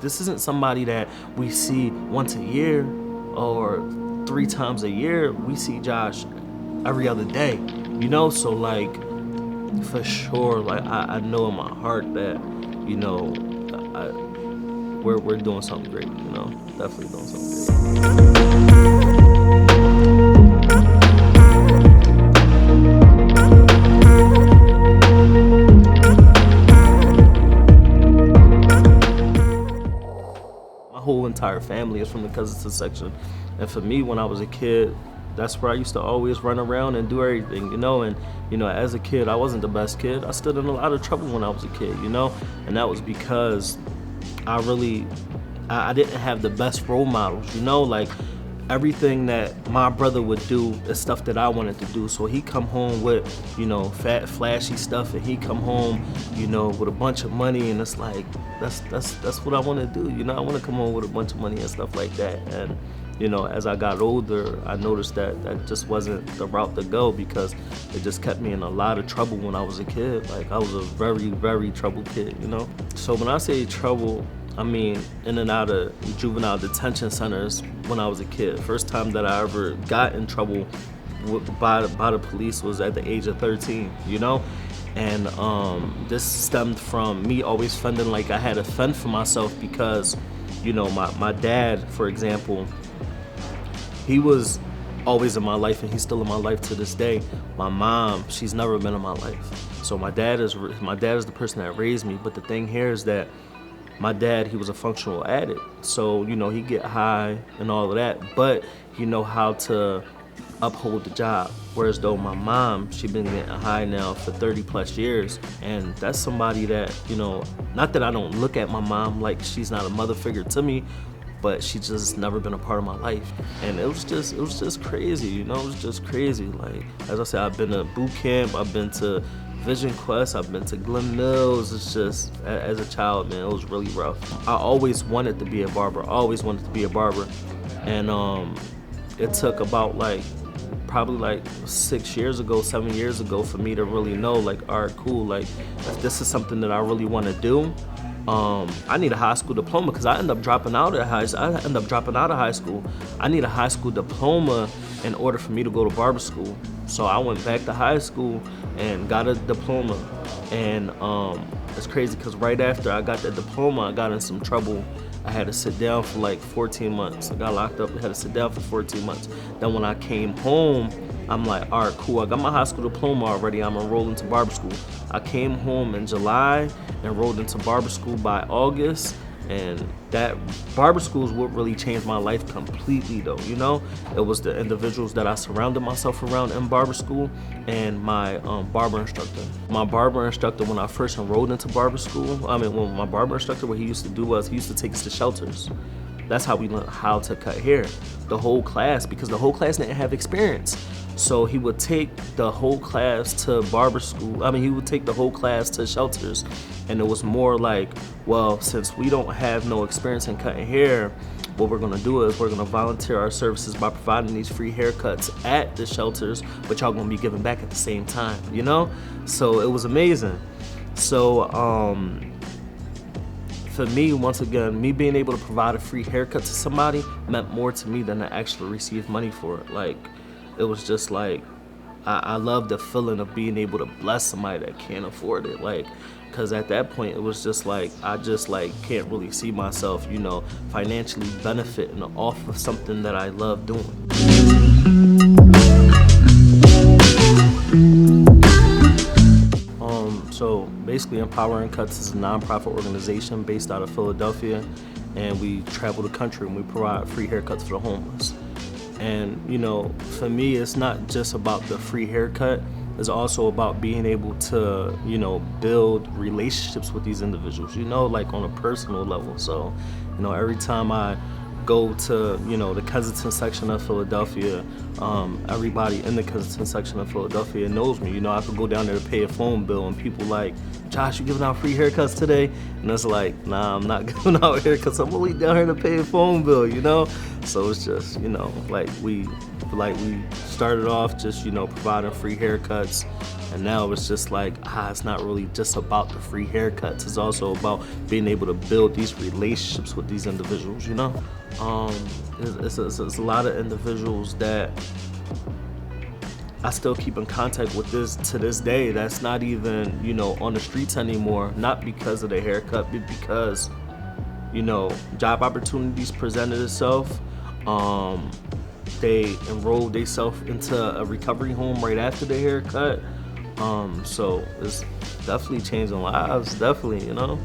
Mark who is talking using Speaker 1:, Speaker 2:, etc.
Speaker 1: this isn't somebody that we see once a year or 3 times a year. We see Josh every other day, you know? So like, for sure, like I know in my heart that, you know, we're doing something great, you know? Definitely doing something great. Whole entire family is from the Kensington section, and for me, when I was a kid, that's where I used to always run around and do everything, you know. And you know, as a kid, I wasn't the best kid. I stood in a lot of trouble when I was a kid, you know, and that was because I didn't have the best role models, you know. Like, everything that my brother would do is stuff that I wanted to do. So he come home with, you know, fat, flashy stuff, and he come home, you know, with a bunch of money, and it's like, that's what I want to do, you know. I want to come home with a bunch of money and stuff like that. And you know, as I got older, I noticed that that just wasn't the route to go, because it just kept me in a lot of trouble when I was a kid. Like, I was a very, very troubled kid, you know. So when I say trouble, I mean in and out of juvenile detention centers when I was a kid. First time that I ever got in trouble by the police was at the age of 13, you know? And this stemmed from me always feeling like I had to fend for myself, because, you know, my dad, for example, he was always in my life, and he's still in my life to this day. My mom, she's never been in my life. So my dad is the person that raised me. But the thing here is that my dad, he was a functional addict. So, you know, he get high and all of that, but he know how to uphold the job. Whereas though my mom, she been getting high now for 30 plus years. And that's somebody that, you know, not that I don't look at my mom like she's not a mother figure to me, but she just never been a part of my life. And it was just crazy, you know. It was just crazy. Like, as I said, I've been to boot camp, I've been to Vision Quest, I've been to Glen Mills. It's just, as a child, man, it was really rough. I always wanted to be a barber, and it took about probably like 6 years ago, 7 years ago, for me to really know, like, all right, cool, like, if this is something that I really want to do, I need a high school diploma, because I end up dropping out of high school. I need a high school diploma in order for me to go to barber school. So I went back to high school and got a diploma. And it's crazy, because right after I got that diploma, I got in some trouble. I had to sit down for like 14 months. I got locked up and had to sit down for 14 months. Then when I came home, I'm like, all right, cool, I got my high school diploma already, I'm enrolled into barber school. I came home in July, enrolled into barber school by August, and that barber school is what really changed my life completely though, you know? It was the individuals that I surrounded myself around in barber school, and my barber instructor. My barber instructor, when I first enrolled into barber school, my barber instructor, what he used to do was he used to take us to shelters. That's how we learned how to cut hair, the whole class, because the whole class didn't have experience. So he would take the whole class to barber school. He would take the whole class to shelters. And it was more like, well, since we don't have no experience in cutting hair, what we're gonna do is we're gonna volunteer our services by providing these free haircuts at the shelters, but y'all gonna be giving back at the same time, you know? So it was amazing. So, for me, once again, me being able to provide a free haircut to somebody meant more to me than to actually receive money for it. Like, it was just like, I love the feeling of being able to bless somebody that can't afford it. Like, because at that point, it was just like, I just like can't really see myself, you know, financially benefiting off of something that I love doing. So basically, Empowering Cuts is a nonprofit organization based out of Philadelphia, and we travel the country and we provide free haircuts for the homeless. And you know, for me, it's not just about the free haircut, it's also about being able to, you know, build relationships with these individuals, you know, like on a personal level. So, you know, every time I go to, you know, the Kensington section of Philadelphia, everybody in the Kensington section of Philadelphia knows me. You know, I could go down there to pay a phone bill and people like, Josh, you giving out free haircuts today? And it's like, nah, I'm not giving out haircuts. I'm only down here to pay a phone bill, you know? So it's just, you know, like we feel like we started off just, you know, providing free haircuts, and now it's just like, it's not really just about the free haircuts. It's also about being able to build these relationships with these individuals, you know? It's a lot of individuals that I still keep in contact with to this day that's not even, you know, on the streets anymore, not because of the haircut, but because, you know, job opportunities presented itself. They enrolled themselves into a recovery home right after the haircut. So it's definitely changing lives, definitely, you know.